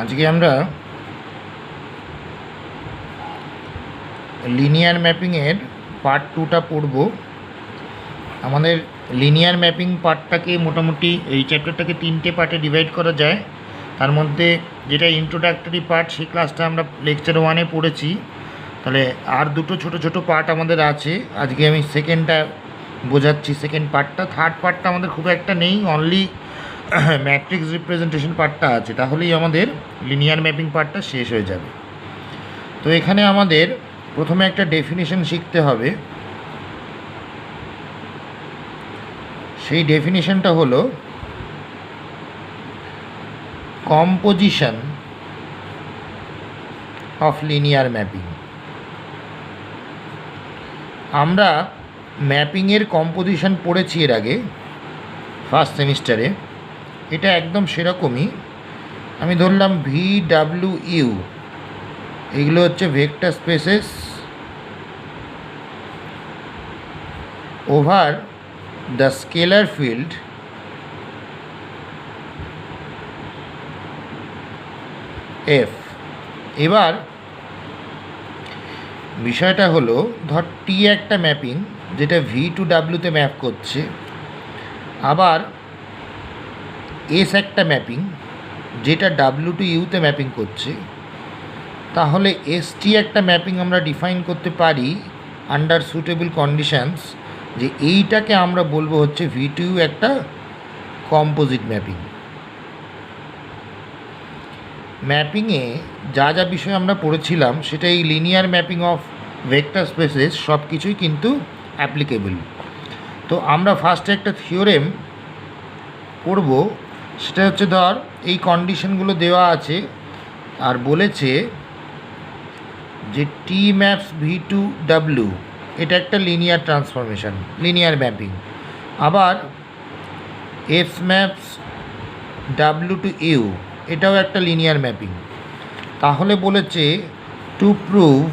আজকে আমরা linear ম্যাপিংয়ের part 2টা পড়ব। আমাদের লিনিয়ার ম্যাপিং পার্টটাকে মোটামুটি এই চ্যাপ্টারটাকে 3টে পার্টে ডিভাইড করা যায়। তার মধ্যে যেটা ইন্ট্রোডাক্টরি পার্ট, সেই ক্লাসটা আমরা লেকচার 1-এ পড়েছি। তাহলে আর দুটো ছোটো ছোটো পার্ট আমাদের আছে। আজকে আমি সেকেন্ডটা বোঝাচ্ছি, সেকেন্ড পার্টটা। থার্ড পার্টটা আমাদের খুব একটা নেই, অনলি ম্যাট্রিক্স রিপ্রেজেন্টেশন পার্টটা আছে। তাহলেই আমাদের লিনিয়ার ম্যাপিং পার্টটা শেষ হয়ে যাবে। তো এখানে আমাদের প্রথমে একটা ডেফিনিশন শিখতে হবে। সেই ডেফিনিশনটা হলো কম্পোজিশন অফ লিনিয়ার ম্যাপিং। আমরা ম্যাপিংয়ের কম্পোজিশন পড়েছি এর আগে ফার্স্ট সেমিস্টারে। এটা একদম সেরকমই। আমি ধরলাম VW, এগুলো হচ্ছে vector spaces over the scalar field F। এবার বিষয়টা হলো, ধর T একটা ম্যাপিং যেটা V টু W তে ম্যাপ করছে, আবার S একটা ম্যাপিং যেটা W টু U তে ম্যাপিং করছে। তাহলে ST একটা ম্যাপিং আমরা ডিফাইন করতে পারি আন্ডার সুটেবল কন্ডিশনস, যে এইটাকে আমরা বলবো হচ্ছে V টু U একটা কম্পোজিট ম্যাপিং। ম্যাপিংয়ে যা যা বিষয় আমরা পড়েছিলাম সেটা এই linear mapping of vector spaces সব কিছুই কিন্তু অ্যাপ্লিকেবল। তো আমরা ফার্স্টে একটা থিওরেম পড়ব। সেটা হচ্ছে, ধর এই কন্ডিশনগুলো দেওয়া আছে আর বলেছে যে T maps V to W, এটা একটা লিনিয়ার ট্রান্সফরমেশন, লিনিয়ার ম্যাপিং। আবার F maps W to U, এটাও একটা লিনিয়ার ম্যাপিং। তাহলে বলেছে to prove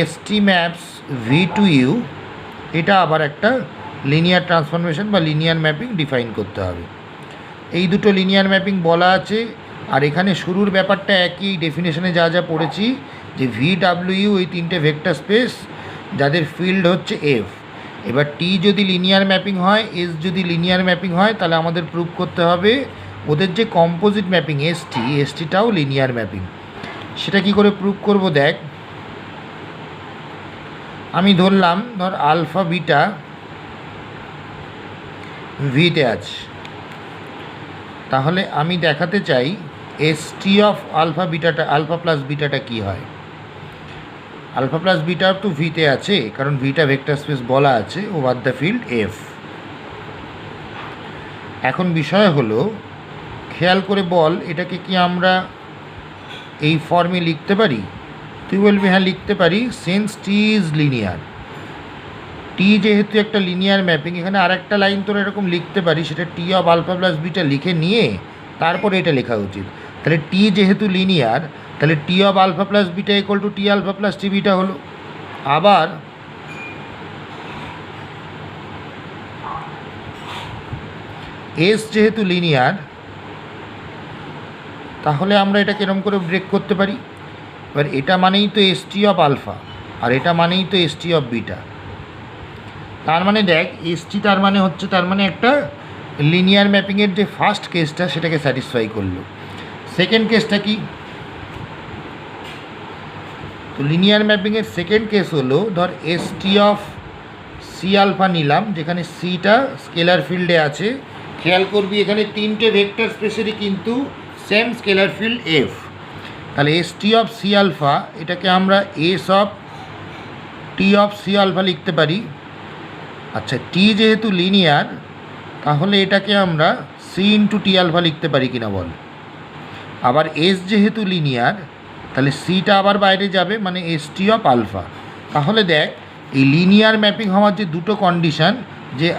ST maps V to U, এটা আবার একটা লিনিয়ার ট্রান্সফরমেশন বা লিনিয়ার ম্যাপিং ডিফাইন করতে হবে। এই দুটো লিনিয়ার ম্যাপিং বলা আছে। আর এখানে শুরুর ব্যাপারটা একই, ডেফিনেশনে যা যা পড়েছি, যে VW এই তিনটে ভেক্টর স্পেস যাদের ফিল্ড হচ্ছে F। এবার T যদি লিনিয়ার ম্যাপিং হয়, S যদি লিনিয়ার ম্যাপিং হয়, তাহলে আমাদের প্রুভ করতে হবে ওদের যে কম্পোজিট ম্যাপিং STটাও লিনিয়ার ম্যাপিং। সেটা কি করে প্রুভ করব দেখ। আমি ধরলাম, ধর আলফা বিটা ভিতে আছে। তাহলে আমি দেখাতে চাই ST অফ আলফা বিটাটা, আলফা প্লাস বিটাটা কী হয়। আলফা প্লাস বিটা তো ভিতে আছে, কারণ ভিটা ভেক্টর স্পেস বলা আছে ওভার দ্য ফিল্ড F। এখন বিষয় হলো, খেয়াল করে বল, এটাকে কি আমরা এই ফর্মে লিখতে পারি? তুই বলবি হ্যাঁ লিখতে পারি, since T is linear. T যেহেতু একটা লিনিয়ার ম্যাপিং, এখানে আর একটা লাইন তোর এরকম লিখতে পারি, সেটা T of alpha plus beta লিখে নিয়ে তারপরে এটা লেখা উচিত। তাহলে T যেহেতু লিনিয়ার, তাহলে T of alpha plus beta equal to T alpha plus T beta হলো। আবার S যেহেতু লিনিয়ার, তাহলে আমরা এটা কিরম করে ব্রেক করতে পারি? এবার এটা মানেই তো ST অফ আলফা, আর এটা মানেই তো ST অফ বিটা। তার মানে দেখ, ST তার মানে হচ্ছে, তার মানে একটা লিনিয়ার ম্যাপিংয়ের যে ফার্স্ট কেসটা সেটাকে স্যাটিসফাই করলো। সেকেন্ড কেসটা কি? তো লিনিয়ার ম্যাপিংয়ের সেকেন্ড কেস হলো, ধর ST অফ সি আলফা নিলাম, যেখানে সিটা স্কেলার ফিল্ডে আছে। খেয়াল করবি এখানে তিনটে ভেক্টর স্পেসেরই কিন্তু সেম স্কেলার ফিল্ড F। তাহলে ST অফ সি আলফা, এটাকে আমরা S of T of C alpha লিখতে পারি। আচ্ছা, T যেহেতু লিনিয়ার, তাহলে এটাকে আমরা C ইন্টু T আলফা লিখতে পারি কিনা বল। আবার S যেহেতু লিনিয়ার, তাহলে সিটা আবার বাইরে যাবে, মানে ST অফ আলফা। তাহলে দেখ, এই লিনিয়ার ম্যাপিং হওয়ার যে দুটো কন্ডিশান, যে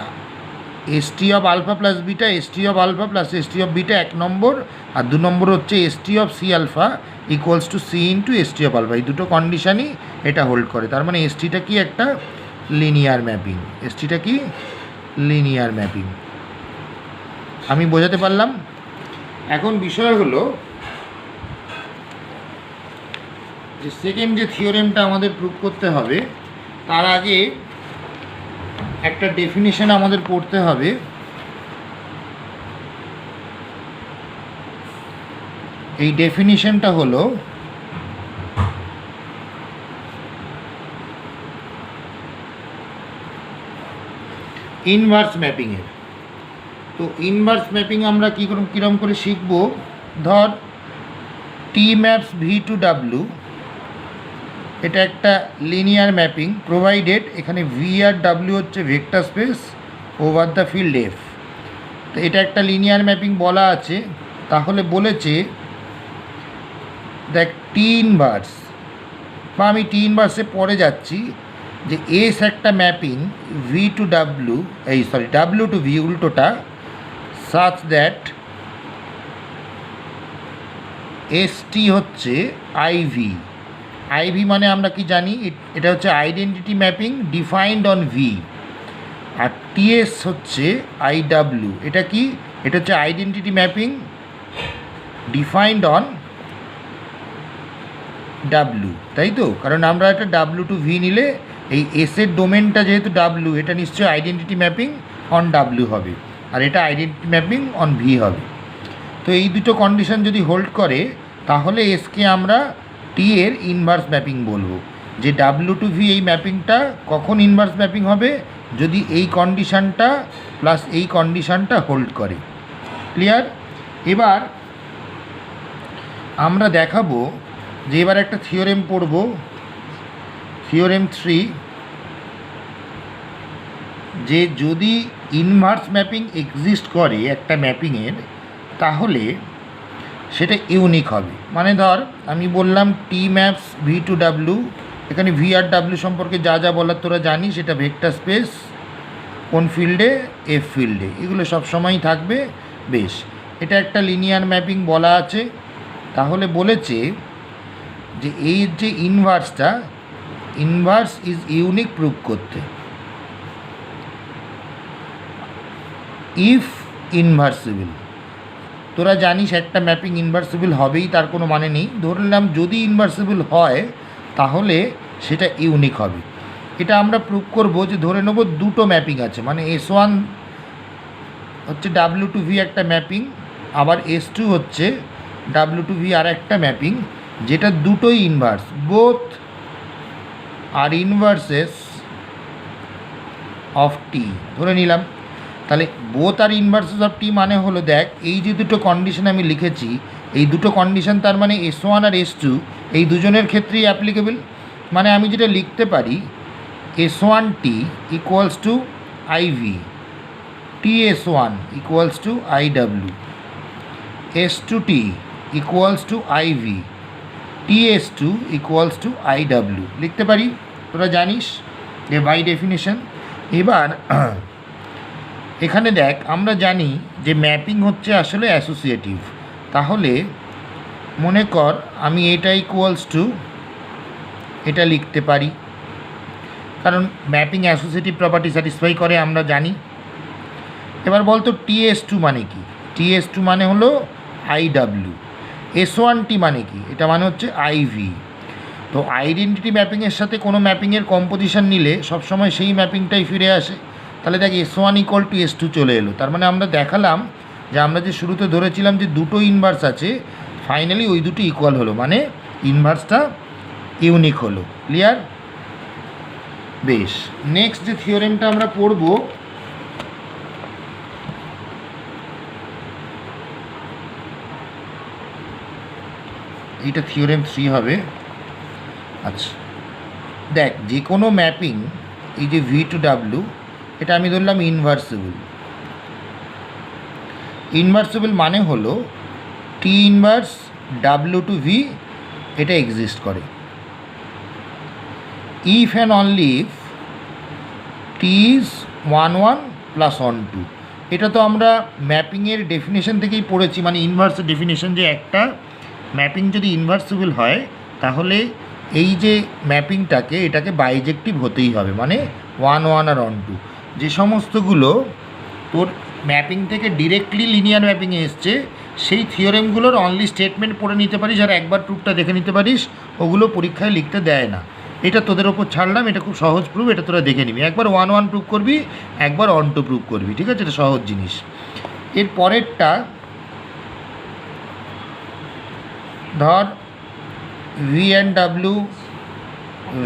ST of alpha plus beta, ST of alpha plus ST of beta 1 নম্বর, আর 2 নম্বর হচ্ছে ST of C alpha equals to C into ST of alpha. এই দুটো কন্ডিশানই এটা হোল্ড করে। তার মানে STটা কি একটা লিনিয়ার ম্যাপিং। STটা কি লিনিয়ার ম্যাপিং। আমি বোঝাতে পারলাম? এখন বিষয় হলো যে সেকেন্ড যে থিওরেমটা আমাদের প্রুভ করতে হবে তার আগে একটা ডেফিনিশন আমাদের পড়তে হবে। এই ডেফিনিশনটা হলো ইনভার্স ম্যাপিংয়ের। তো ইনভার্স ম্যাপিং আমরা কীরকম করে শিখব। ধর টি ম্যাপস ভি টু ডাব্লু, এটা একটা লিনিয়ার ম্যাপিং প্রোভাইডেড এখানে ভি আর ডাব্লিউ হচ্ছে vector space over the field F. তো এটা একটা লিনিয়ার ম্যাপিং বলা আছে, তাহলে বলেছে দেখ টি ইনভার্স, বা আমি টি ইনভার্সে পরে যাচ্ছি, যে এস একটা mapping V to W W to V উল্টোটা, সাচ দ্যাট এস টি হচ্ছে আইভি। আইভি মানে আমরা কি জানি, এটা হচ্ছে identity mapping defined on V, আর টিএস হচ্ছে আইডাব্লু। এটা কি, এটা হচ্ছে identity mapping defined on W, তাই তো? কারণ আমরা একটা ডাব্লু টু ভি নিলে এই এসের ডোমেনটা যেহেতু ডাব্লু, এটা নিশ্চয়ই আইডেন্টিটি ম্যাপিং অন ডাব্লু হবে, আর এটা আইডেন্টিটি ম্যাপিং অন ভি হবে। তো এই দুটো কন্ডিশন যদি হোল্ড করে তাহলে এসকে আমরা টি এর ইনভার্স ম্যাপিং বলবো। যে ডাব্লু টু ভি এই ম্যাপিংটা কখন ইনভার্স ম্যাপিং হবে, যদি এই কন্ডিশানটা প্লাস এই কন্ডিশানটা হোল্ড করে। ক্লিয়ার? এবার আমরা দেখাবো যে এবার একটা থিওরেম পড়ব, থিওরেম 3, যে যদি ইনভার্স ম্যাপিং এক্সিস্ট করে একটা ম্যাপিংয়ের তাহলে সেটা ইউনিক হবে। মানে ধর আমি বললাম টি ম্যাপস ভি টু ডাব্লু, এখানে ভি আর ডাব্লু সম্পর্কে যা যা বলার তোরা জানি, সেটা ভেক্টর স্পেস কোন ফিল্ডে, এফ ফিল্ডে, এগুলো সব সময়ই থাকবে। বেশ, এটা একটা লিনিয়ার ম্যাপিং বলা আছে, তাহলে বলেছে যে এই যে ইনভার্সটা, ইনভার্স ইজ ইউনিক প্রুভ করতে। ইফ ইনভার্সিবল, তোরা জানিস একটা ম্যাপিং ইনভার্সিবল হবেই, তার কোনো মানে নেই। ধরলাম যদি ইনভার্সিবল হয় তাহলে সেটা ইউনিক হবে। এটা আমরা প্রুভ করব যে ধরে নেব দুটো ম্যাপিং আছে, মানে S1 হচ্ছে ডাব্লু টু ভি একটা ম্যাপিং, আবার S2 হচ্ছে ডাব্লু টু ভি আর একটা ম্যাপিং, যেটা দুটোই ইনভার্স, বোথ আর ইনভার্সেস অফ টি ধরে নিলাম। তাহলে বোথ আর ইনভার্সেস অফ টি মানে হলো, দেখ এই যে দুটো কন্ডিশন আমি লিখেছি, এই দুটো কন্ডিশন তার মানে S1 আর S2 এই দুজনের ক্ষেত্রেই অ্যাপ্লিকেবল। মানে আমি যেটা লিখতে পারি, S1T equals to IV, TS1 equals to IW, S2T equals to IV, TS2 equals to IW লিখতে পারি, তোরা জানিস যে বাই ডেফিনেশন। এবার এখানে দেখ আমরা জানি যে ম্যাপিং হচ্ছে আসলে অ্যাসোসিয়েটিভ, তাহলে মনে কর আমি এটা ইকুয়ালস টু এটা লিখতে পারি, কারণ ম্যাপিং অ্যাসোসিয়েটিভ প্রপার্টি স্যাটিসফাই করে আমরা জানি। এবার বলতো TS2 মানে কি? TS2 মানে হলো IW। S1T মানে কি? এটা মানে হচ্ছে IV। তো আইডেন্টিটি ম্যাপিংয়ের সাথে কোনো ম্যাপিংয়ের কম্পোজিশন নিলে সবসময় সেই ম্যাপিংটাই ফিরে আসে। তাহলে দেখ S1 ইকুয়াল টু S2 চলে এলো, তার মানে আমরা দেখালাম যে আমরা যে শুরুতে ধরেছিলাম যে দুটো ইনভার্স আছে, ফাইনালি ওই দুটো ইকুয়াল হলো, মানে ইনভার্সটা ইউনিক হলো। ক্লিয়ার? বেশ, নেক্সট যে থিওরেমটা আমরা পড়ব, এইটা থিওরেম 3 হবে। আচ্ছা দেখ, যে কোনো ম্যাপিং এই যে ভি টু ডাব্লু, এটা আমি ধরলাম ইনভার্সিবল। ইনভার্সিবল মানে হলো T inverse W to V এটা এক্সিস্ট করে। If and only if T is 1 plus 1 এটা তো আমরা ম্যাপিংয়ের ডেফিনেশন থেকেই পড়েছি, মানে ইনভার্সের ডেফিনেশন, যে একটা ম্যাপিং যদি ইনভার্সিবল হয় তাহলে এই যে ম্যাপিংটাকে এটাকে বাইজেক্টিভ হতেই হবে, মানে 1 আর 1 যে সমস্তগুলো তোর ম্যাপিং থেকে ডিরেক্টলি লিনিয়ার ম্যাপিংয়ে এসছে সেই থিওরেমগুলোর অনলি স্টেটমেন্ট পড়ে নিতে পারিস আর একবার প্রুফটা দেখে নিতে পারিস, ওগুলো পরীক্ষায় লিখতে দেয় না। এটা তোদের ওপর ছাড়লাম, এটা খুব সহজ প্রুফ, এটা তোরা দেখে নিবি। একবার 1-1 প্রুফ করবি, একবার on-to প্রুফ করবি, ঠিক আছে? এটা সহজ জিনিস। এর পরেরটা ধর V and W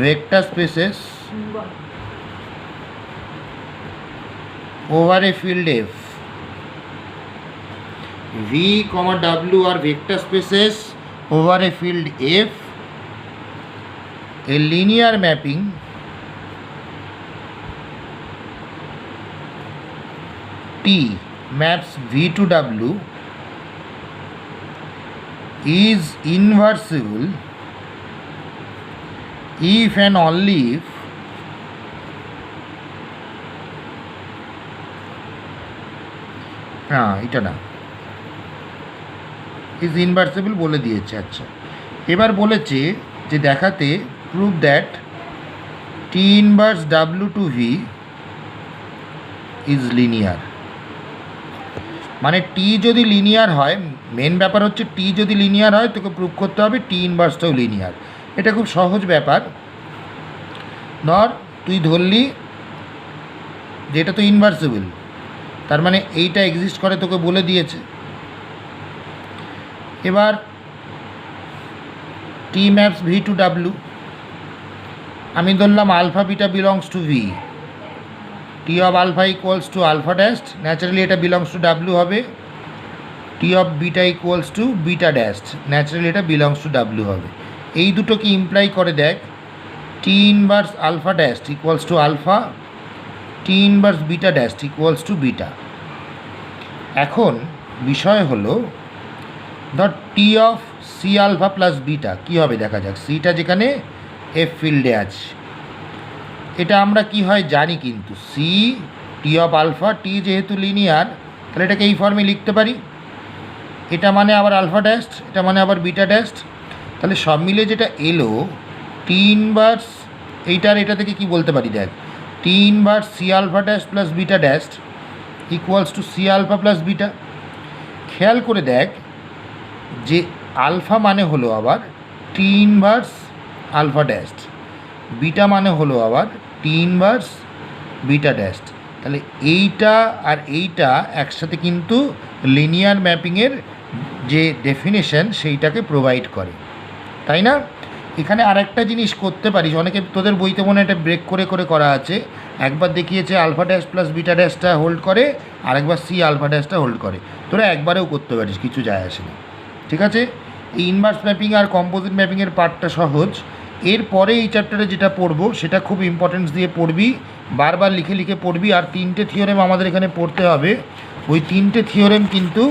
vector spaces over a field F. V, W are vector spaces over a field F. A linear mapping T maps V to W is inversible if and only if এটা না, is ইনভার্সেবল বলে দিয়েছে। আচ্ছা, এবার বলেছে যে দেখাতে prove that T inverse W to V is linear. মানে টি যদি লিনিয়ার হয়, মেন ব্যাপার হচ্ছে টি যদি লিনিয়ার হয় তোকে প্রুভ করতে হবে টি ইনভার্সটাও লিনিয়ার। এটা খুব সহজ ব্যাপার। ধর তুই ধরলি যে এটা তো ইনভার্সেবল, তার মানে এইটা এক্সিস্ট করে তোকে বলে দিয়েছে। এবার T maps V to W, আমি ধরলাম alpha beta belongs to V, T of alpha equals to alpha dash, naturally এটা বিলংস টু ডাব্লিউ হবে। T of beta equals to beta dash, naturally এটা বিলংস টু ডাব্লিউ হবে। এই দুটো কি imply করে দেখ, T inverse alpha dash equals to alpha, T inverse beta dash equals to beta. এখন বিষয় হলো ধর T of C alpha plus beta কী হবে দেখা যাক। সিটা যেখানে এফ ফিল্ডে আছে, এটা আমরা কি হয় জানি, কিন্তু সি টি অফ আলফা, টি যেহেতু লিনিয়ার তাহলে এটাকে এই ফর্মে লিখতে পারি। এটা মানে আবার আলফা ড্যাস্ট, এটা মানে আবার বিটা ড্যাস্ট। তাহলে সব মিলে যেটা এলো টি ইনভার্স, এইটার এটা থেকে কি বলতে পারি দেখ, T inverse C alpha dash plus beta dash equals to C alpha plus beta. খেয়াল করে দেখ যে আলফা মানে হলো আবার T inverse alpha dash, beta মানে হলো আবার টি ইনভার্স বিটা ড্যাস্ট। তাহলে এইটা আর এইটা একসাথে কিন্তু লিনিয়ার ম্যাপিংয়ের যে ডেফিনেশন সেইটাকে প্রোভাইড করে, তাই না? এখানে আরেকটা জিনিস করতে পারিস, অনেকে তোদের বইতে মনে এটা ব্রেক করে করে করা আছে। একবার দেখিয়েছে আলফা ড্যাশ প্লাস বিটা ড্যাশটা হোল্ড করে, আরেকবার সি আলফা ড্যাশটা হোল্ড করে। তোরা একবারেও করতে পারিস, কিছু যায় আসে না, ঠিক আছে? এই ইনভার্স ম্যাপিং আর কম্পোজিট ম্যাপিংয়ের পার্টটা সহজ। এরপরে এই চ্যাপ্টারে যেটা পড়বো সেটা খুব ইম্পর্টেন্স দিয়ে পড়বি, বারবার লিখে লিখে পড়বি। আর 3টে থিওরেম আমাদের এখানে পড়তে হবে, ওই 3টে থিওরেম কিন্তু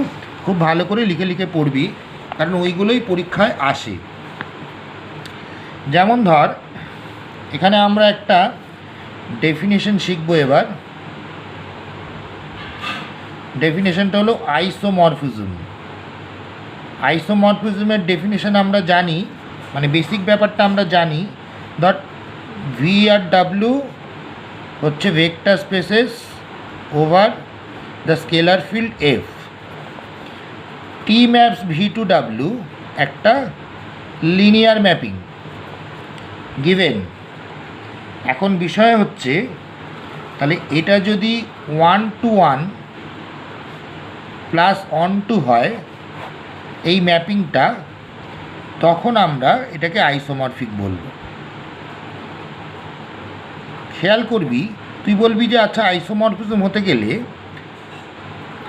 খুব ভালো করে লিখে লিখে পড়বি, কারণ ওইগুলোই পরীক্ষায় আসে। যেমন ধর এখানে আমরা একটা ডেফিনেশন শিখবো এবার। ডেফিনেশনটা হলো আইসোমরফিজম। আইসোমরফিজমের ডেফিনেশন আমরা জানি, মানে বেসিক ব্যাপারটা আমরা জানি। ধর ভি আর ডাব্লিউ হচ্ছে vector spaces over the scalar field F. T maps V to W একটা লিনিয়ার ম্যাপিং গিভেন। এখন বিষয় হচ্ছে তাহলে এটা যদি 1-to-1 প্লাস on-to হয় এই ম্যাপিংটা, তখন আমরা এটাকে আইসোমরফিক বলবো। খেয়াল করবি, তুই বলবি যে আচ্ছা আইসোমরফিজম হতে গেলে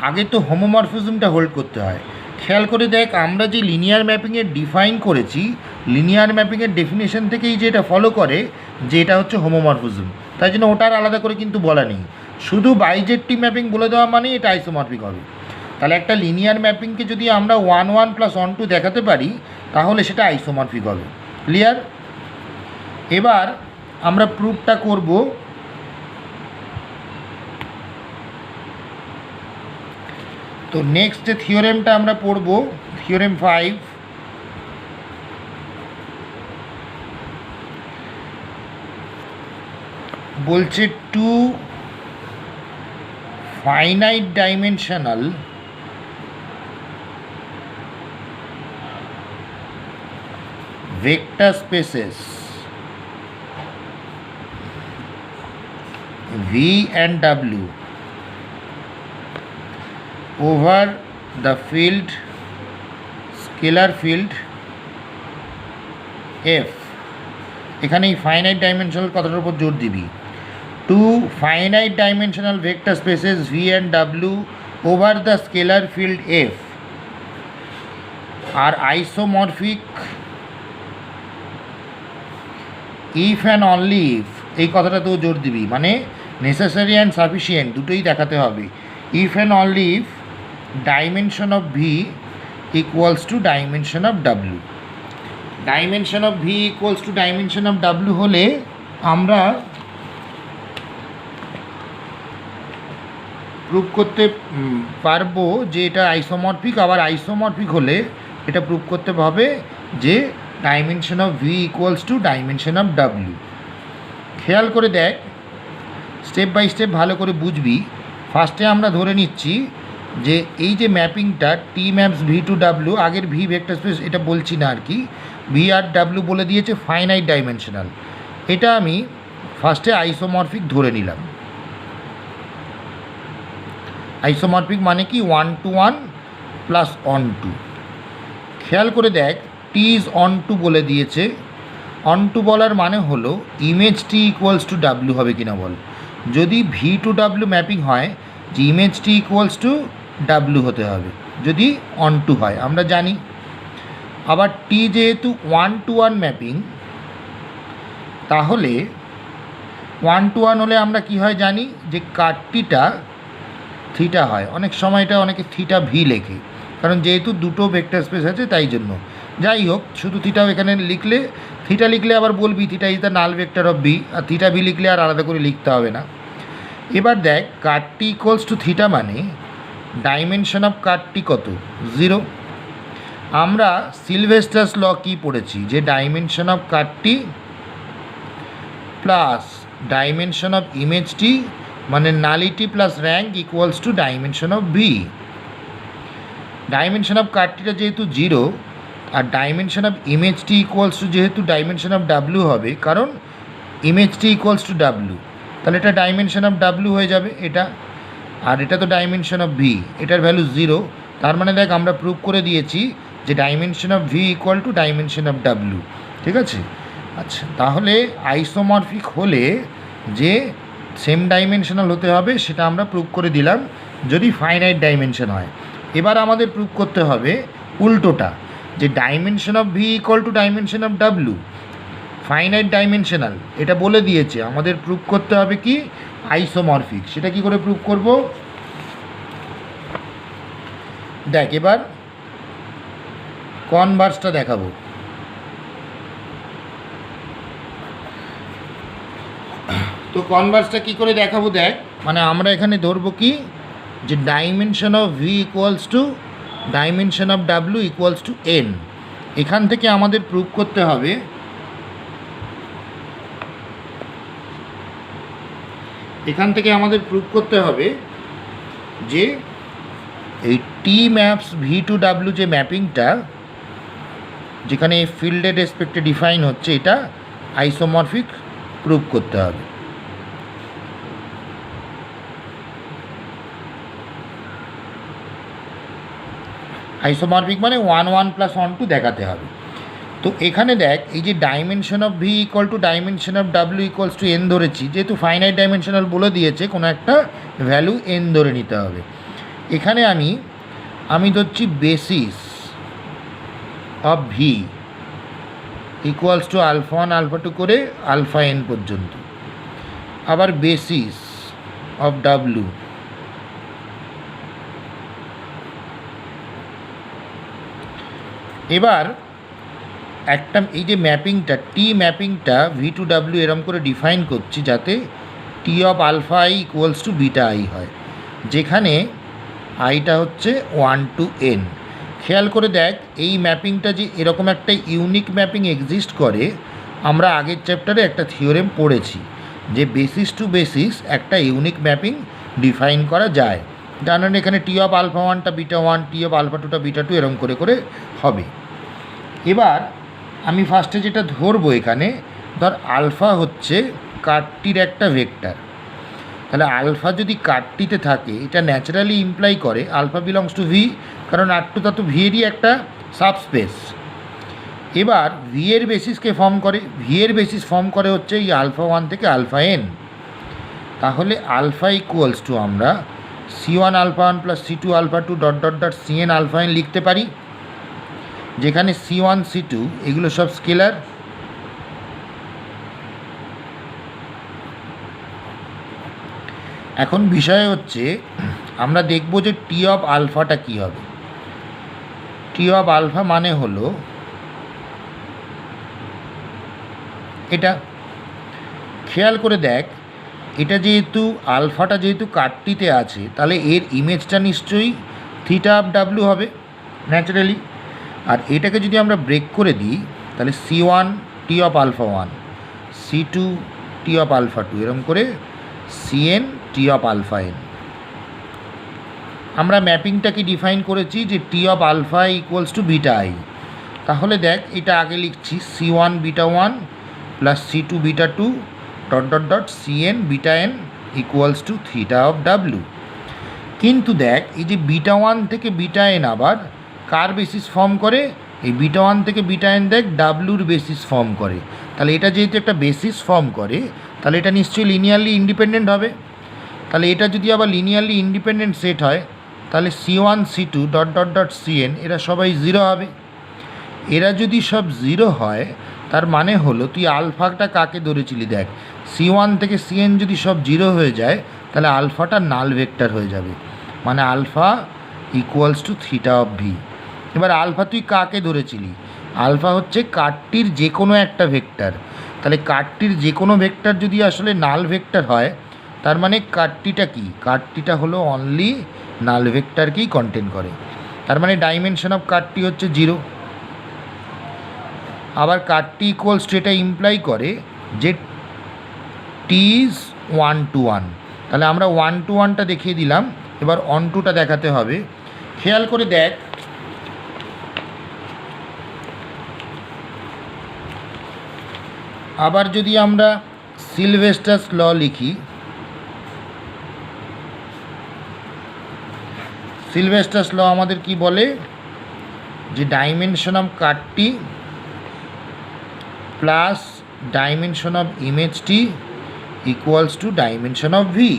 আগে তো হোমোমরফিজমটা হোল্ড করতে হয়। খেয়াল করে দেখ, আমরা যে লিনিয়ার ম্যাপিংয়ের ডিফাইন করেছি, লিনিয়ার ম্যাপিংয়ের ডেফিনেশন থেকেই যে এটা ফলো করে যে এটা হচ্ছে হোমোমরফিজম, তাই জন্য ওটার আলাদা করে কিন্তু বলা নেই। শুধু বাইজেক্টিভ ম্যাপিং বলে দেওয়া মানেই এটা আইসোমরফিক হবে। তাহলে একটা লিনিয়ার ম্যাপিংকে যদি আমরা 1-1 প্লাস on-to দেখাতে পারি তাহলে সেটা আইসোমরফিক হবে। ক্লিয়ার? এবার আমরা প্রুফটা করব। তো নেক্সট যে থিওরেমটা আমরা পড়ব, থিওরেম 5, বলছে two finite dimensional vector spaces V and W over the field scalar field F, এখানে এই ফাইনাইট ডাইমেনশনাল কথাটার উপর জোর দিবি। Two finite dimensional vector spaces V and W over the scalar field F are isomorphic if and only if, এই কথাটাতেও জোর দিবি, মানে নেসেসারি অ্যান্ড সাফিসিয়েন্ট দুটোই দেখাতে হবে। If and only if dimension of V equals to dimension of W. Dimension of V equals to dimension of W হলে আমরা prove করতে পারবো যে এটা আইসোমরফিক। আবার আইসোমরফিক হলে এটা প্রুভ করতে হবে যে dimension of V equals to dimension of W. খেয়াল করে দেখ, স্টেপ বাই স্টেপ ভালো করে বুঝবি। ফার্স্টে আমরা ধরে নিচ্ছি যে এই যে ম্যাপিংটা টি ম্যাপস ভি টু ডাব্লু, আগের ভি ভেক্টর স্পেস এটা বলছি না আর কি, ভি আর ডাব্লু বলে দিয়েছে ফাইনাইট ডাইমেনশনাল। এটা আমি ফার্স্টে আইসোমরফিক ধরে নিলাম। আইসোমরফিক মানে কি 1 to 1 প্লাস অন টু। খেয়াল করে দেখ, টি ইজ অন টু বলে দিয়েছে। অন টু বলার মানে হলো image T equals to W হবে কিনা বল। যদি ভি টু ডাব্লু ম্যাপিং হয় যে image T equals to W হতে হবে যদি অন টু হয়, আমরা জানি। আবার টি যেহেতু 1 to 1 ম্যাপিং, তাহলে 1 to 1 হলে আমরা কি হয় জানি যে কাটটিটা থিটা হয়। অনেক সময় এটা অনেকে থিটা ভি লেখে, কারণ যেহেতু দুটো ভেক্টর স্পেস আছে তাই জন্য। যাই হোক, শুধু থিটাও এখানে লিখলে, থিটা লিখলে আবার বলবি theta is the null vector of B, আর থিটা ভি লিখলে আর আলাদা করে লিখতে হবে না। এবার দেখ, কাটটি ইকুয়ালস টু থিটা মানে ডাইমেনশন অফ কাটটি কত? 0। আমরা সিলভেস্টার্স ল কি পড়েছি যে dimension of ker T plus dimension of image T মানে nullity plus rank equals to dimension of V. Dimension of কাটটিটা যেহেতু 0 আর dimension of image T equals to যেহেতু ডাইমেনশন অফ ডাব্লু হবে, কারণ ইমেজটি ইকুয়ালস টু ডাব্লু, তাহলে এটা ডাইমেনশন অফ ডাব্লু হয়ে যাবে এটা। আর এটা তো ডাইমেনশন অফ ভি, এটার ভ্যালু 0। তার মানে দেখ, আমরা প্রুভ করে দিয়েছি যে dimension of V equal to dimension of W. ঠিক আছে? আচ্ছা, তাহলে আইসোমরফিক হলে যে সেম ডাইমেনশনাল হতে হবে সেটা আমরা প্রুভ করে দিলাম যদি ফাইনাইট ডাইমেনশন হয়। এবার আমাদের প্রুভ করতে হবে উল্টোটা, যে dimension of V equal to dimension of W finite dimensional. এটা বলে দিয়েছে, আমাদের প্রুভ করতে হবে কি আইসোমরফিক। সেটা কি করে প্রুভ করব দেখ, এবার কনভার্সটা দেখাবো। তো কনভার্সটা কি করে দেখাবো দেখ, মানে আমরা এখানে ধরবো কি যে dimension of V equals to dimension of W equals to N. এখান থেকে আমাদের প্রুভ করতে হবে যে এই টি ম্যাপস ভি টু ডাব্লু যে ম্যাপিংটা যেখানে ফিল্ডের রেসপেক্টে ডিফাইন হচ্ছে, এটা আইসোমরফিক প্রুভ করতে হবে। আইসোমরফিক মানে 1 1 প্লাস 1 2 দেখাতে হবে। তো এখানে দেখ, এই যে dimension of V equal to dimension of W equals to N ধরেছি, যেহেতু ফাইনাইট ডাইমেনশনাল বলে দিয়েছে কোনো একটা ভ্যালু এন ধরে নিতে হবে। এখানে আমি ধরছি basis of V equals to alpha 1 alpha 2 করে আলফা এন পর্যন্ত। আবার বেসিস অফ ডাব্লু এবার একটা এই যে ম্যাপিংটা টি ম্যাপিংটা ভি টু ডাব্লু এরম করে ডিফাইন করছি যাতে T of alpha i equals to beta i হয়, যেখানে আইটা হচ্ছে 1 to n। খেয়াল করে দেখ, এই ম্যাপিংটা যে এরকম একটা ইউনিক ম্যাপিং এক্সিস্ট করে, আমরা আগের চ্যাপ্টারে একটা থিওরেম পড়েছি যে বেসিস টু বেসিস একটা ইউনিক ম্যাপিং ডিফাইন করা যায়। জানেন এখানে টি অফ আলফা 1টা বিটা 1, টি অফ আলফা 2টা বিটা 2 এরকম করে করে হবে। এবার আমি ফার্স্টে যেটা ধরবো এখানে, ধর আলফা হচ্ছে কার্টটির একটা ভেক্টর। তাহলে আলফা যদি কার্টটিতে থাকে, এটা ন্যাচারালি ইমপ্লাই করে আলফা বিলংস টু ভি, কারণ আর2 তা তো ভি এরই একটা সাবস্পেস। এবার ভি এর বেসিসকে ফর্ম করে, ভি এর বেসিস ফর্ম করে হচ্ছে এই আলফা 1 থেকে আলফা এন। তাহলে আলফা ইকুয়ালস টু আমরা C1 alpha 1 plus C2 alpha 2 dot dot dot Cn alpha N লিখতে পারি, যেখানে C1 C2 এগুলো সব স্কেলার। এখন বিষয় হচ্ছে আমরা দেখব যে টি অফ আলফাটা কী হবে। টি অফ আলফা মানে হলো এটা, খেয়াল করে দেখ, এটা যেহেতু আলফাটা যেহেতু কার্টটিতে আছে, তাহলে এর ইমেজটা নিশ্চয়ই থিটা অফ ডাব্লু হবে ন্যাচারালি। আর এটাকে যদি আমরা ব্রেক করে দিই, তাহলে C1 T of alpha 1, C2 T of alpha 2, এরকম করে Cn T of alpha n. আমরা ম্যাপিংটাকে ডিফাইন করেছি যে T of alpha equals to beta i. তাহলে দেখ, এটা আগে লিখছি C1 beta 1 plus C2 beta 2 dot dot dot Cn beta n equals to theta of W. কিন্তু দেখ, এই যে বিটা 1 থেকে বিটা এন আবার কার বেসিস ফর্ম করে? এই বিটা 1 থেকে বিটা এন দেখ ডাব্লুর বেসিস ফর্ম করে। তাহলে এটা যেহেতু একটা বেসিস ফর্ম করে, তাহলে এটা নিশ্চয়ই লিনিয়ারলি ইন্ডিপেন্ডেন্ট হবে। তাহলে এটা যদি আবার লিনিয়ারলি ইন্ডিপেন্ডেন্ট সেট হয়, তাহলে C1 C2 dot dot dot Cn এরা সবাই 0 হবে। এরা যদি সব 0 হয়, তার মানে হলো তুই আলফাটা কাকে ধরেছিলি দেখ, C1 থেকে Cn যদি সব 0 হয়ে যায়, তাহলে আলফাটা নাল ভেক্টর হয়ে যাবে, মানে alpha equals to theta of V. এবার আলফা তুই কাকে ধরেছিলি? আলফা হচ্ছে কার্টটির যে কোনো একটা ভেক্টর। তাহলে কার্টটির যে কোনো ভেক্টর যদি আসলে নাল ভেক্টর হয়, তার মানে কার্টটিটা কি? কার্টটিটা হলো অনলি নাল ভেক্টরকেই কন্টেন করে। তার মানে ডাইমেনশন অফ কার্টটি হচ্ছে 0। আবার কার্টটি ইকুয়ালস টু এটা ইমপ্লাই করে যে টি ইজ 1 to 1। তাহলে আমরা 1 to 1টা দেখিয়ে দিলাম, এবার অন টুটা দেখাতে হবে। খেয়াল করে দেখ, আবার যদি আমরা সিলভেস্টার্স ল লিখি, সিলভেস্টার্স ল আমাদের কি বলে? যে dimension of ker T plus dimension of image T equals to dimension of V.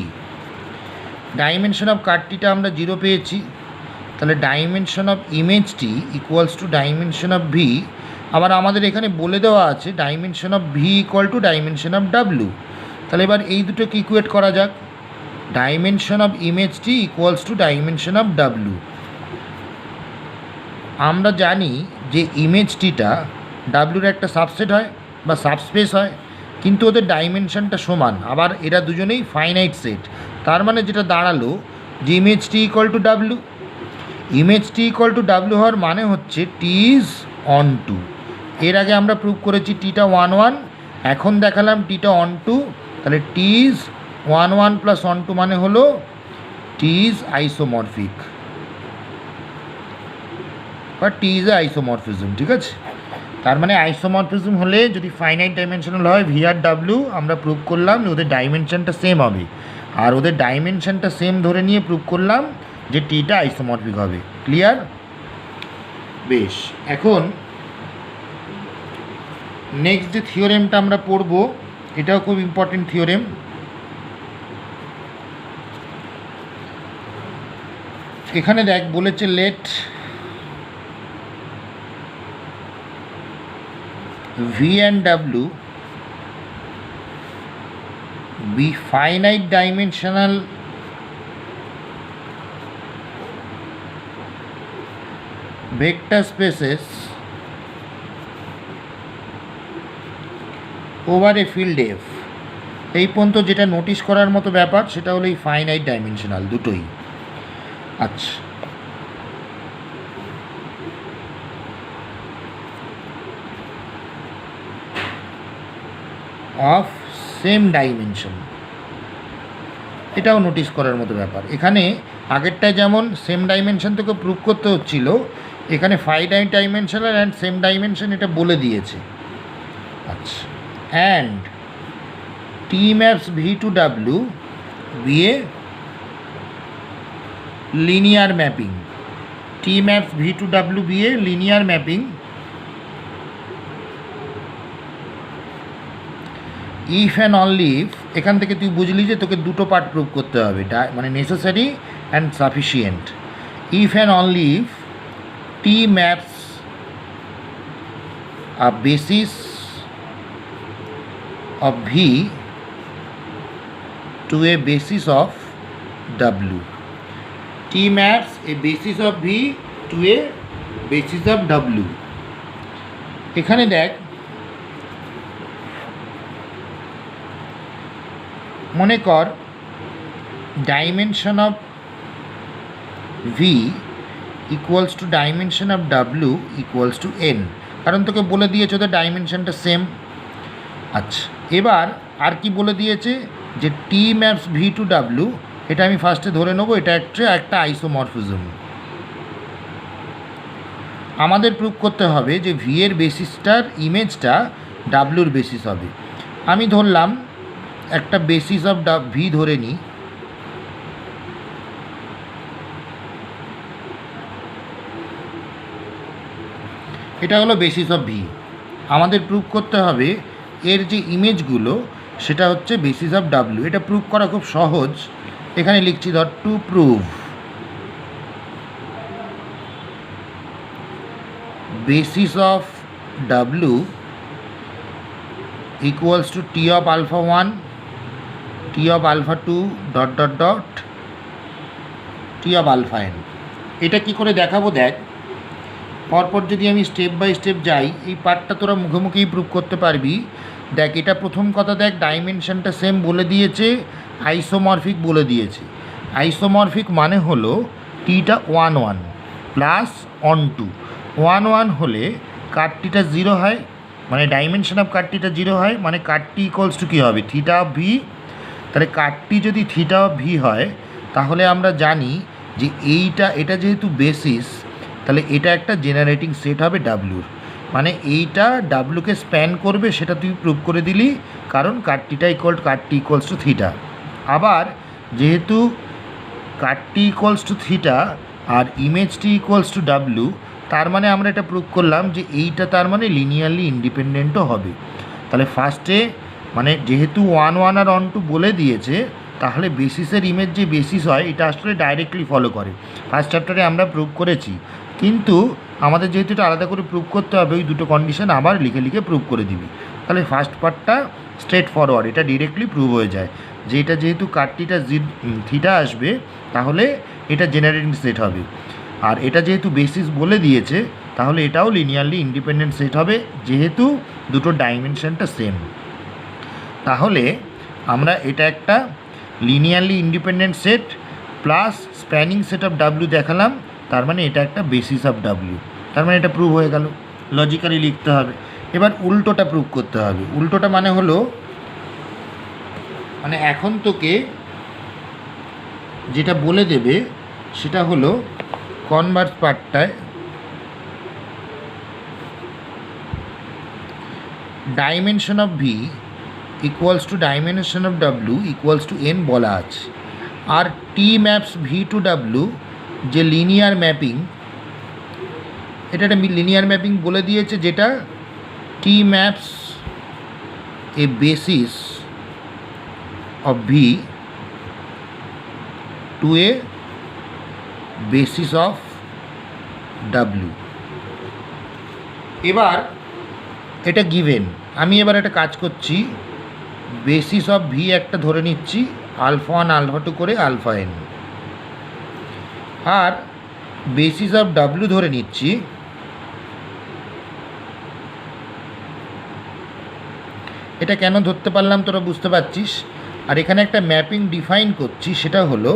Dimension of কার্টটিটা আমরা 0 পেয়েছি, তাহলে dimension of image T equals to dimension of V. আবার আমাদের এখানে বলে দেওয়া আছে dimension of V equal to dimension of W. তাহলে এবার এই দুটোকে ইকুয়েট করা যাক, dimension of image T equals to dimension of W. আমরা জানি যে ইমেজটিটা ডাব্লুর একটা সাবসেট হয় বা সাবস্পেস হয়, কিন্তু ওদের ডাইমেনশনটা সমান, আবার এরা দুজনেই ফাইনাইট সেট। তার মানে যেটা দাঁড়ালো যে image T equal to W. Image T equal to W হওয়ার মানে হচ্ছে টি ইজ অন টু। এর আগে আমরা প্রুভ করেছি টিটা 1 1, এখন দেখালাম টিটা অন টু। তাহলে টি ইজ 1 1 প্লাস অন টু মানে হলো টি ইজ আইসোমরফিক বা টি ইজ আইসোমরফিজম। ঠিক আছে, তার মানে আইসোমরফিজম হলে যদি ফাইনাইট ডাইমেনশনাল হয় ভি আর ডাব্লু, আমরা প্রুভ করলাম যে ওদের ডাইমেনশনটা সেম হবে, আর ওদের ডাইমেনশনটা সেম ধরে নিয়ে প্রুভ করলাম যে টিটা আইসোমরফিক হবে। ক্লিয়ার? বেশ, এখন নেক্সট যে থিওরেমটা আমরা পড়ব, এটাও খুব ইম্পর্টেন্ট থিওরেম। এখানে দেখ বলেছে let V and W be finite dimensional vector spaces over a field F। এই পর্যন্ত যেটা নোটিশ করার মতো ব্যাপার সেটা হলো এই ফাইনাইট ডাইমেনশনাল দুটোই। আচ্ছা, অফ সেম ডাইমেনশন, এটাও নোটিশ করার মতো ব্যাপার। এখানে আগেরটায় যেমন সেম ডাইমেনশন থেকে প্রুভ করতে হচ্ছিল, এখানে finite dimensional and same dimension এটা বলে দিয়েছে। আচ্ছা, and T maps V to W be a linear mapping, T maps V to W be a linear mapping if and only if, এখান থেকে তুই বুঝলি যে তোকে দুটো পার্ট প্রুভ করতে হবে, মানে necessary and sufficient. If and only if T maps a basis of V to a basis of W. T maps a basis of V to a basis of W. এখানে দেখ, মনে কর dimension of V equals to dimension of W equals to N, কারণ তোকে বলে দিয়েছে ওদের ডাইমেনশনটা সেম। আচ্ছা, এবার আর কি বলে দিয়েছে যে টি ম্যাপস ভি টু ডাব্লিউ, এটা আমি ফার্স্টে ধরে নেবো এটা একটা আইসোমরফিজম। আমাদের প্রুভ করতে হবে যে ভি এর বেসিসটার ইমেজটা ডাব্লিউর বেসিস হবে। আমি ধরলাম একটা বেসিস অফ ভি ধরে নিই, এটা হলো বেসিস অফ ভি। আমাদের প্রুভ করতে হবে এর যে ইমেজগুলো সেটা হচ্ছে বেসিস অফ ডাব্লিউ। এটা প্রুভ করা খুব সহজ, এখানে লিখছি ধর to prove basis of W equals to T of alpha one, T of alpha two dot dot dot T of alpha N. এটা কি করে দেখাবো দেখ, পরপর যদি আমি স্টেপ বাই স্টেপ যাই, এই পার্টটা তোরা মুখোমুখিই প্রুভ করতে পারবি। দেখ, এটা প্রথম কথা, দেখ ডাইমেনশনটা সেম বলে দিয়েছে, আইসোমরফিক বলে দিয়েছে। আইসোমরফিক মানে হলো টিটা 1 1 প্লাস অন টু। 1 1 হলে কাটটিটা 0 হয়, মানে ডাইমেনশন অফ কাটটিটা 0 হয়, মানে কাটটি ইকুয়ালস টু কী হবে, থিটা অফ ভি। তাহলে কাটটি যদি থিটা অফ ভি হয় তাহলে আমরা জানি যে এটা যেহেতু বেসিস, তাহলে এটা একটা জেনারেটিং সেট হবে ডাব্লিউর, মানে এইটা ডাব্লিউকে স্প্যান করবে, সেটা তুই প্রুভ করে দিলি, কারণ কাটটি ইকুয়ালস টু থিটা। আবার যেহেতু কাটটি ইকুয়ালস টু থিটা আর ইমেজটি ইকুয়ালস টু ডাব্লিউ, তার মানে আমরা এটা প্রুভ করলাম যে এইটা তার মানে লিনিয়ারলি ইন্ডিপেন্ডেন্টও হবে। তাহলে ফার্স্টে মানে যেহেতু 1 1 আর অন টু বলে দিয়েছে, তাহলে বেসিসের ইমেজ যে বেসিস হয় এটা আসলে ডাইরেক্টলি ফলো করে। ফার্স্ট চ্যাপ্টারে আমরা প্রুভ করেছি, কিন্তু আমাদের যেহেতু এটা আলাদা করে প্রুভ করতে হবে, ওই দুটো কন্ডিশন আবার লিখে লিখে প্রুভ করে দিবি। তাহলে ফার্স্ট পার্টটা স্ট্রেট ফরওয়ার্ড, এটা ডিরেক্টলি প্রুভ হয়ে যায় যে এটা যেহেতু কাটটিটা থিটা আসবে, তাহলে এটা জেনারেটিং সেট হবে। আর এটা যেহেতু বেসিস বলে দিয়েছে, তাহলে এটাও লিনিয়ারলি ইন্ডিপেন্ডেন্ট সেট হবে, যেহেতু দুটো ডাইমেনশনটা সেম। তাহলে আমরা এটা একটা linearly independent set plus spanning set of W দেখালাম, তার মানে এটা একটা বেসিস অফ ডাব্লিউ, তার মানে এটা প্রুভ হয়ে গেল। লজিক্যালি লিখতে হবে। এবার উল্টোটা প্রুভ করতে হবে। উল্টোটা মানে হলো, মানে এখন তোকে যেটা বলে দেবে সেটা হলো কনভার্স পার্টটায় dimension of V equals to dimension of W equals to n বলা আছে। আর T maps V to W যে লিনিয়ার ম্যাপিং, এটা একটা লিনিয়ার ম্যাপিং বলে দিয়েছে, যেটা T maps a basis of V to a basis of W. এবার এটা গিভেন, আমি এবার একটা কাজ করছি, বেসিস অফ ভি একটা ধরে নিচ্ছি, আলফা ওয়ান আলফা টু করে আলফা এন, আর বেসিস অফ ডাব্লিউ ধরে নিচ্ছি এটা কেন ধরতে পারলাম তোরা বুঝতে পারছিস। আর এখানে একটা ম্যাপিং ডিফাইন করছি, সেটা হলো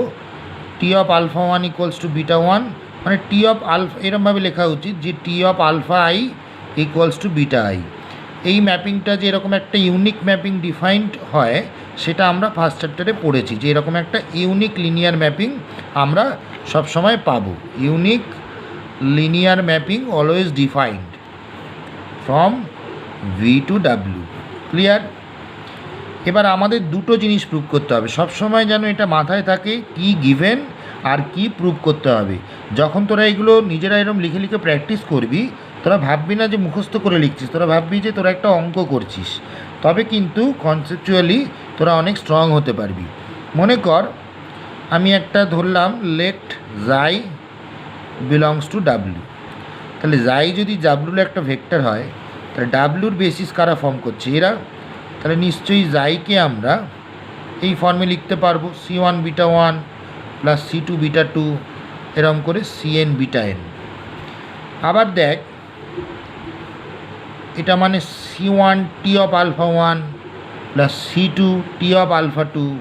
T of alpha one equals to beta one, মানে টি অফ আলফা, এরমভাবে লেখা উচিত যে T of alpha i equals to beta i. এই ম্যাপিংটা যে এরকম একটা ইউনিক ম্যাপিং ডিফাইন্ড হয়, সেটা আমরা ফার্স্ট চ্যাপ্টারে পড়েছি, যে এরকম একটা ইউনিক লিনিয়ার ম্যাপিং আমরা সবসময় পাবো। Unique linear mapping always defined from V to W. Clear? এবার আমাদের দুটো জিনিস প্রুভ করতে হবে, সবসময় যেন এটা মাথায় থাকে, কি গিভেন আর কি প্রুভ করতে হবে। যখন তোরা এগুলো নিজেরা এরকম লিখে লিখে প্র্যাকটিস করবি, তোরা ভাববি না যে মুখস্থ করে লিখছিস, তোরা ভাববি যে তোরা একটা অঙ্ক করছিস, তবে কিন্তু কনসেপচুয়ালি তোরা অনেক স্ট্রং হতে পারবি। মনে কর আমি একটা ধরলাম লেট জাই বিলংস টু ডাব্লিউ, তাহলে জাই যদি ডাব্লুর একটা ভেক্টর হয়, তাহলে ডাব্লুর বেসিস কারা ফর্ম করছে? এরা। তাহলে নিশ্চয়ই জাইকে আমরা এই ফর্মে লিখতে পারবো, C1 beta 1 plus C2 beta 2 এরকম করে CN বিটা n। আবার দেখ, এটা মানে C1 T of alpha 1 plus C2 T of alpha 2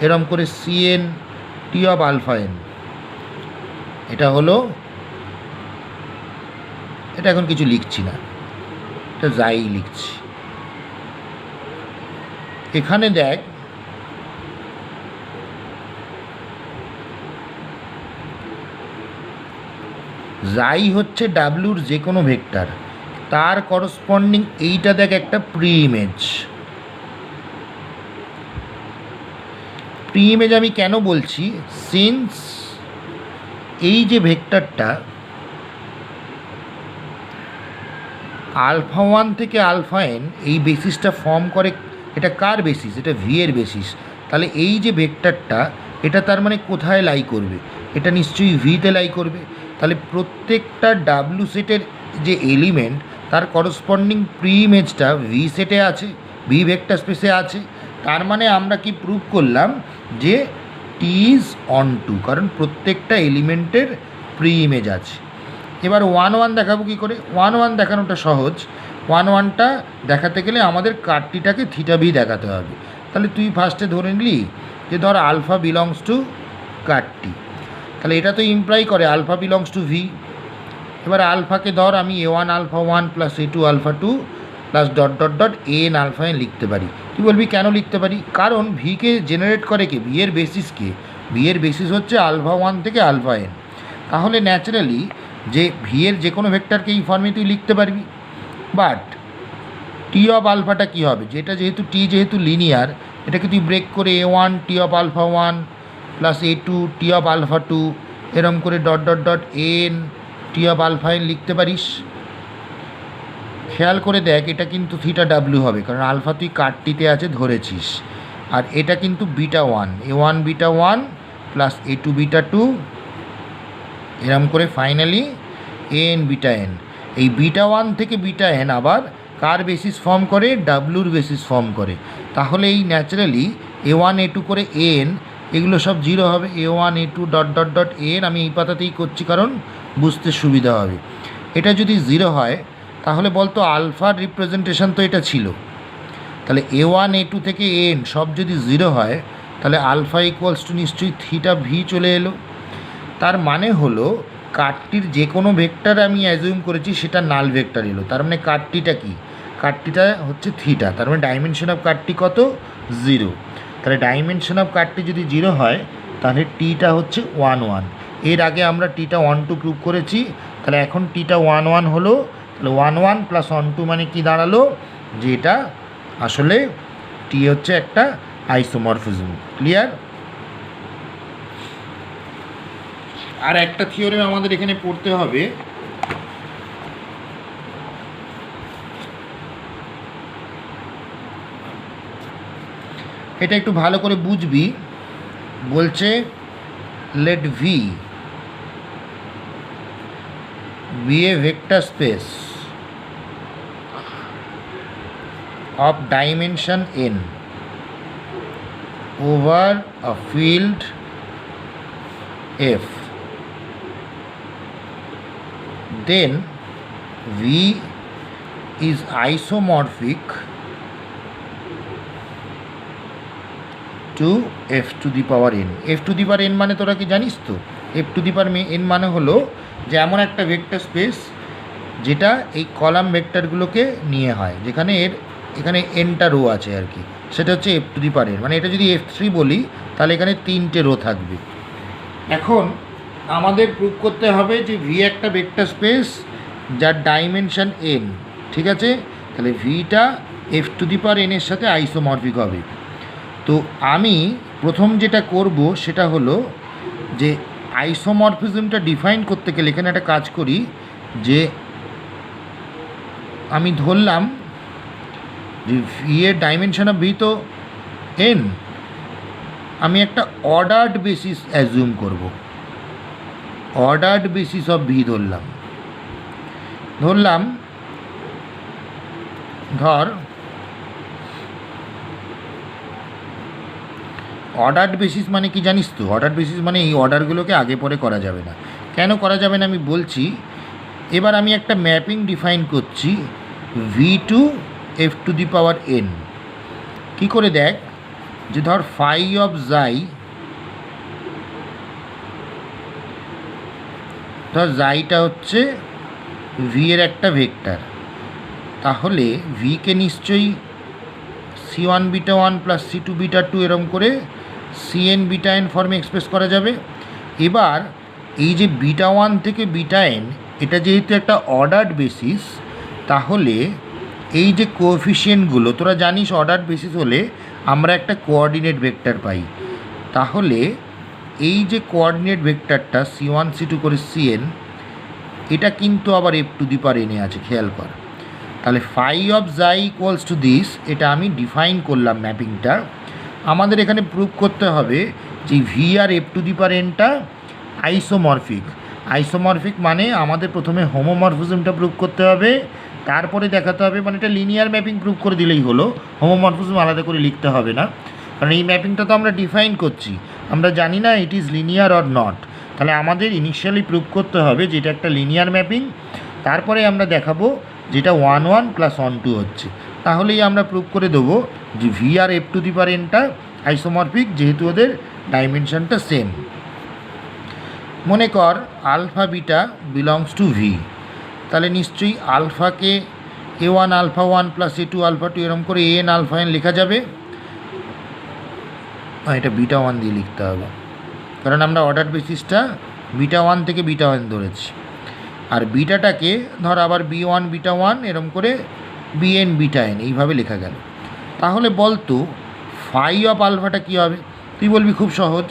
এরকম করে CN T of alpha n। এটা হলো, এটা এখন কিছু লিখছি না, এটা যাই লিখছি। এখানে দেখ, যাই হচ্ছে ডাব্লুর যে কোনো ভেক্টর, তার করসপন্ডিং এইটা দেখ একটা প্রি ইমেজ। প্রি ইমেজ আমি কেন বলছি? সিন্স এই যে ভেক্টরটা আলফা 1 থেকে আলফা n, এই বেসিসটা ফর্ম করে, এটা কার বেসিস? এটা ভি এর বেসিস। তাহলে এই যে ভেক্টরটা, এটা তার মানে কোথায় লাই করবে? এটা নিশ্চয়ই ভিতে লাই করবে। তাহলে প্রত্যেকটা ডাব্লু সেটের যে এলিমেন্ট, তার করসপন্ডিং প্রি ইমেজটা ভি সেটে আছে, ভি ভেক্টর স্পেসে আছে। তার মানে আমরা কি প্রুভ করলাম? যে টি ইজ অন টু, কারণ প্রত্যেকটা এলিমেন্টের প্রি ইমেজ আছে। এবার 1 1 দেখাবো কী করে? 1 1 দেখানোটা সহজ। 1 1টা দেখাতে গেলে আমাদের কাটটিটাকে থিটা ভি দেখাতে হবে। তাহলে তুই ফার্স্টে ধরে নিলি যে ধর আলফা বিলংস টু কাটটি, তাহলে এটা তো ইমপ্লাই করে আলফা বিলংস টু ভি। এবার আলফাকে ধর আমি A1 alpha 1 plus A2 alpha 2 plus dot dot dot N alpha N লিখতে পারি। তুই বলবি কেন লিখতে পারি? কারণ ভিকে জেনারেট করে কে? ভি এর বেসিস কে? ভি এর বেসিস হচ্ছে আলফা 1 থেকে আলফা এন। তাহলে ন্যাচারালি যে ভি এর যে কোনো ভেক্টরকে এই ফর্মে তুই লিখতে পারবি। বাট টি অফ আলফাটা কী হবে? যেটা যেহেতু টি যেহেতু লিনিয়ার, এটাকে তুই ব্রেক করে A1 T of alpha 1 plus A2 T of alpha 2 এরম করে dot dot dot N T of alpha N লিখতে পারিস। খেয়াল করে দেখ, এটা কিন্তু থিটা ডাব্লিউ হবে, কারণ আলফা তুই কাটটিতে আছে ধরেছিস। আর এটা কিন্তু beta 1, A1 beta 1 plus A2 beta 2 এরম করে ফাইনালি এন বিটা এন। এই বিটা 1 থেকে বিটা এন আবার কার বেসিস ফর্ম করে? ডাব্লুর বেসিস ফর্ম করে। তাহলে এই ন্যাচারালি A1 A2 করে এন, এগুলো সব জিরো হবে। A1 A2 dot dot dot N আমি এই পাতাতেই করছি কারণ বুঝতে সুবিধা হবে। এটা যদি জিরো হয় তাহলে বলতো আলফার রিপ্রেজেন্টেশন তো এটা ছিল, তাহলে A1 A2 থেকে এন সব যদি জিরো হয়, তাহলে আলফা ইকুয়ালস টু নিশ্চয়ই থিটা ভি চলে এলো। তার মানে হলো কাটটির যে কোনো ভেক্টর আমি অ্যাজিউম করেছি সেটা নাল ভেক্টর এলো। তার মানে কাটটিটা কি? কাটটিটা হচ্ছে থিটা। তার মানে ডাইমেনশন অফ কাটটি কত? 0। তাহলে ডাইমেনশন অফ কাটটি যদি 0 হয়, তাহলে টিটা হচ্ছে 1 1। এর আগে আমরা টিটা 1 2 প্রুভ করেছি, তাহলে এখন টিটা 1 1 হলো। তাহলে 1 1 প্লাস 1 2 মানে কি দাঁড়ালো? যে এটা আসলে টি হচ্ছে একটা আইসোমরফিজম। ক্লিয়ার? আর একটা থিওরেম আমাদের এখানে পড়তে হবে, এটা একটু ভালো করে বুঝবি। বলছে let V be a vector space of dimension n over a field F, then V is isomorphic to F to the power n. F to the power n মানে তোরা কি জানিস তো? F to the power n মানে হলো যে এমন একটা ভেক্টর স্পেস যেটা এই কলাম ভেক্টরগুলোকে নিয়ে হয়, যেখানে এখানে এনটা রো আছে আর কি, সেটা হচ্ছে F to the power n। মানে এটা যদি F3 বলি তাহলে এখানে 3টে রো থাকবে। এখন আমাদের প্রুভ করতে হবে যে ভি একটা ভেক্টর স্পেস যার ডাইমেনশন এন, ঠিক আছে? তাহলে ভিটা F to the power n এর সাথে আইসোমরফিক হবে। তো আমি প্রথম যেটা করব সেটা হলো যে আইসোমরফিজমটা ডিফাইন করতে গেলে এখানে একটা কাজ করি, যে আমি ধরলাম যে ভি এর ডাইমেনশন অফ ভি তো এন, আমি একটা অর্ডার্ড বেসিস অ্যাজিউম করব, অর্ডার্ড বেসিস অফ ভি ধরলাম ধর অর্ডার্ড বেসিস মানে কি জানিস তো? অর্ডার্ড বেসিস মানে এই অর্ডারগুলোকে আগে পরে করা যাবে না। কেন করা যাবে না আমি বলছি। এবার আমি একটা ম্যাপিং ডিফাইন করছি V to F to the power n. কী করে দেখ, যে ধর ফাই অফ জাই, ধর জাইটা হচ্ছে ভি এর একটা ভেক্টর, তাহলে ভিকে নিশ্চয়ই C one beta one plus C two beta two এরম করে সি এন বিটা এন ফর্মে এক্সপ্রেস করা যাবে। এবার এই যে বিটা ওয়ান থেকে বিটা এন, এটা যেহেতু একটা অর্ডার্ড বেসিস, তাহলে এই যে কোএফিসিয়েন্টগুলো তোরা জানিস অর্ডার্ড বেসিস হলে আমরা একটা কোঅর্ডিনেট ভেক্টর পাই। তাহলে এই যে কোঅর্ডিনেট ভেক্টরটা সি ওয়ান সি টু করে সি এন, এটা কিন্তু আবার এফ টু দি পাওয়ার এনে আছে, খেয়াল কর। তাহলে ফাই অফ জাই ইকুয়ালস টু দিস, এটা আমি ডিফাইন করলাম ম্যাপিংটা। আমাদের এখানে প্রুভ করতে হবে যে ভি আর এফ টু দি পাওয়ার এনটা আইসোমরফিক। আইসোমরফিক মানে আমাদের প্রথমে হোমোমরফিজমটা প্রুভ করতে হবে, তারপরে দেখাতে হবে, মানে এটা লিনিয়ার ম্যাপিং প্রুভ করে দিলেই হলো, হোমোমরফিজম আলাদা করে লিখতে হবে না। কারণ এই ম্যাপিংটা তো আমরা ডিফাইন করছি, আমরা জানি না it is linear or not. তাহলে আমাদের ইনিশিয়ালি প্রুভ করতে হবে যে এটা একটা লিনিয়ার ম্যাপিং, তারপরে আমরা দেখাবো যেটা 1 প্লাস 1 2 হচ্ছে। তাহলেই আমরা প্রুভ করে দেবো যে ভি আর এফ টু দি পাওয়ার এনটা আইসোমরফিক, যেহেতু ওদের ডাইমেনশনটা সেম। মনে কর alpha beta belongs to V, তাহলে নিশ্চয়ই আলফাকে a one alpha one plus a two alpha two এরম করে এন আলফা এন লেখা যাবে। এটা বিটা ওয়ান দিয়ে লিখতে হবে, কারণ আমরা অর্ডার বেসিসটা বিটা ওয়ান থেকে বিটা ওয়ান ধরেছি। আর বিটাটাকে ধর আবার বি ওয়ান বিটা ওয়ান এরম করে বি এন বিটা এন এইভাবে লেখা গেল। তাহলে বলতো ফাই অফ আলফাটা কী হবে? তুই বলবি খুব সহজ,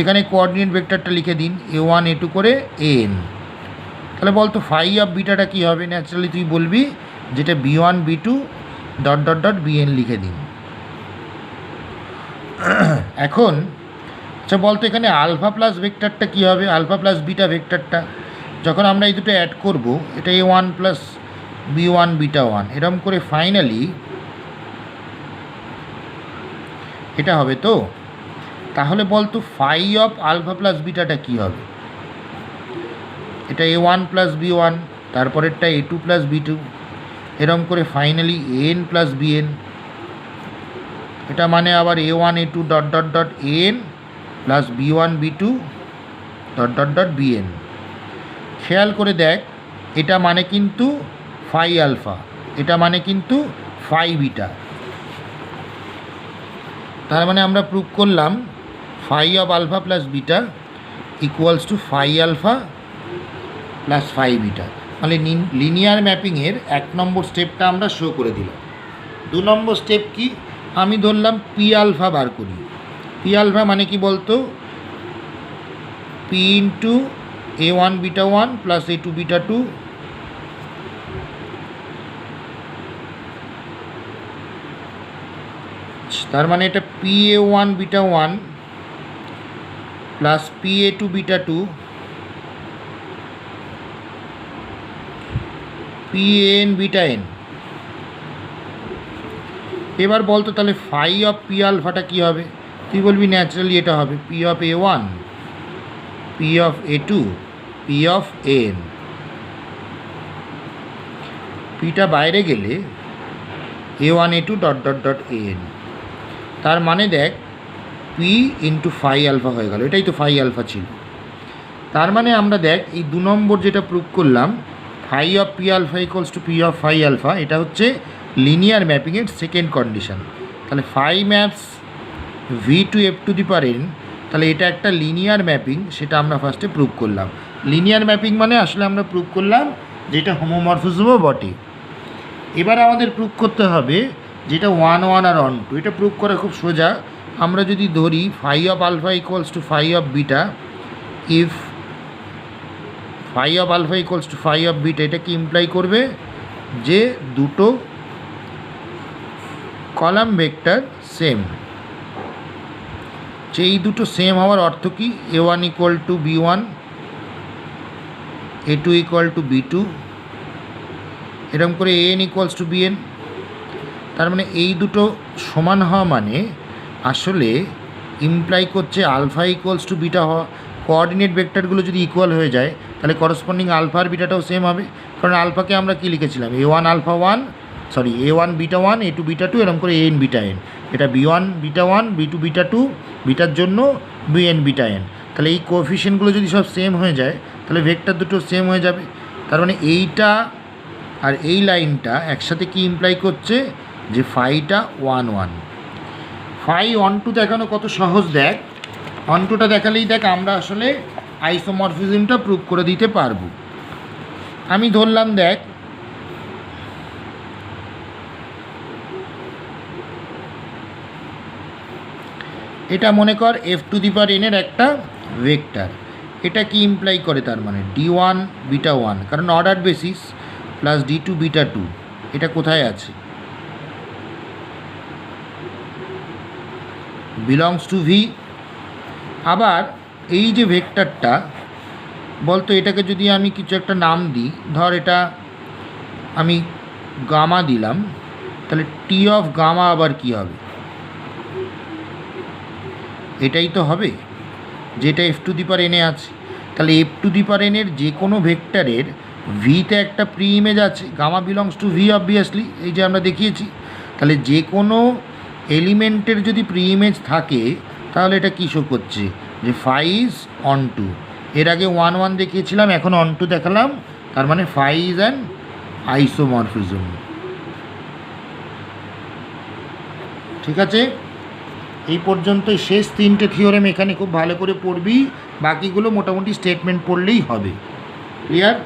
এখানে কোঅর্ডিনেট ভেক্টরটা লিখে দিন এ ওয়ান এ টু করে এন। তাহলে বলতো ফাই অফ বিটাটা কী হবে? ন্যাচারালি তুই বলবি যেটা B one B two dot dot dot B N লিখে দিন। এখন আচ্ছা বলতো এখানে আলফা প্লাস ভেক্টরটা কী হবে? আলফা প্লাস বিটা ভেক্টরটা যখন আমরা এই দুটো অ্যাড করব, এটা a one plus b one beta one এরম করে ফাইনালি এটা হবে তো। তাহলে বলতো ফাই অফ আলফা প্লাস বিটাটা কী হবে? এটা a one plus b one, তারপরেরটা a two plus b two, এরম করে finally n plus b n. এটা মানে আবার a one a two dot dot dot n plus b one B two dot dot dot B n. খেয়াল করে দেখ, এটা মানে কিন্তু ফাই আলফা, এটা মানে কিন্তু ফাই বিটা। তার মানে আমরা প্রুভ করলাম phi of alpha plus beta equals to phi alpha plus phi beta. মানে লিনিয়ার ম্যাপিংয়ের 1 নম্বর স্টেপটা আমরা শো করে দিলাম। 2 নম্বর স্টেপ কি? আমি ধরলাম পি আলফা বার করি। পি আলফা মানে কি বলতো? P into a one beta one plus a two beta two তার মানে এটা p a one beta one plus p a two beta two p n beta n. এবার বলতো তাহলে ফাই অফ পি আলফাটা কী হবে? তুই বলবি ন্যাচারালি এটা হবে p of a one p of a two P of n. পিটা বাইরে গেলে a one a two dot dot dot n. তার মানে দেখ পি ইন্টু ফাই আলফা হয়ে গেল, এটাই তো ফাই আলফা ছিল। তার মানে আমরা দেখ এই 2 নম্বর যেটা প্রুভ করলাম phi of P alpha equals to P of phi alpha, এটা হচ্ছে লিনিয়ার ম্যাপিংয়ের সেকেন্ড কন্ডিশন। তাহলে phi maps V to F to the power N তাহলে এটা একটা লিনিয়ার ম্যাপিং, সেটা আমরা ফার্স্টে প্রুভ করলাম। লিনিয়ার ম্যাপিং মানে আসলে আমরা প্রুভ করলাম যেটা হোমোমরফিজমও বটে। এবার আমাদের প্রুভ করতে হবে যেটা 1 1 আর অন টু। এটা প্রুভ করা খুব সোজা। আমরা যদি ধরি phi of alpha equals to phi of beta, if phi of alpha equals to phi of beta, এটা কি ইমপ্লাই করবে যে দুটো কলাম ভেক্টর সেম। যে এই দুটো সেম হওয়ার অর্থ কি, A1 equal to B1, A2 equal to B2, এরকম করে AN ইকুয়ালস টু BN। তার মানে এই দুটো সমান হওয়া মানে আসলে ইমপ্লাই করছে আলফা ইকুয়ালস টু বিটা হওয়া। কোঅর্ডিনেট ভেক্টরগুলো যদি ইকুয়াল হয়ে যায় তাহলে করসপন্ডিং আলফা আর বিটাটাও সেম হবে, কারণ আলফাকে আমরা কী লিখেছিলাম, A1 alpha 1, sorry A1 beta 1, A2 beta 2, এরকম করে AN বিটা N। এটা B1 beta 1, B2 beta 2, bitter জন্য BN বিটা N। তাহলে এই কোএফিশিয়েন্টগুলো যদি সব সেম হয়ে যায় তাহলে ভেক্টর দুটো সেম হয়ে যাবে। তার মানে এইটা আর এই লাইনটা একসাথে কি ইমপ্লাই করছে যে ফাইটা 1 1। ফাই অন টু দেখানো কত সহজ দেখ। অন টুটা দেখালেই দেখ আমরা আসলে আইসোমরফিজমটা প্রুভ করে দিতে পারবো। আমি ধরলাম দেখ এটা মনে কর f⁴n এর একটা ভেক্টর। এটা কি ইমপ্লাই করে, তার মানে d1 বিটা 1, কারণ order basis, plus d2 beta 2। এটা কোথায় আছে, বিলংস টু ভি। আবার এই যে ভেক্টরটা বলতো, এটাকে যদি আমি কিছু একটা নাম দিই, ধর এটা আমি গামা দিলাম, তাহলে টি অফ গামা আবার কি হবে, এটাই তো হবে যেটা f⁴n এ আছে। তাহলে f⁴n এর যে কোনো ভেক্টরের ভিতে একটা প্রি ইমেজ আছে, gamma belongs to V obviously, এই যে আমরা দেখিয়েছি। তাহলে যে কোনো এলিমেন্টের যদি প্রি ইমেজ থাকে তাহলে এটা কী শো করছে যে ফাই ইজ অন টু। এর আগে 1 1 দেখিয়েছিলাম, এখন অন টু দেখালাম, তার মানে ফাই ইজ অ্যান আইসোমরফিজম। ঠিক আছে, এই পর্যন্তই শেষ 3টে থিওরেম এখানে খুব ভালো করে পড়বি, বাকিগুলো মোটামুটি স্টেটমেন্ট পড়লেই হবে। ক্লিয়ার?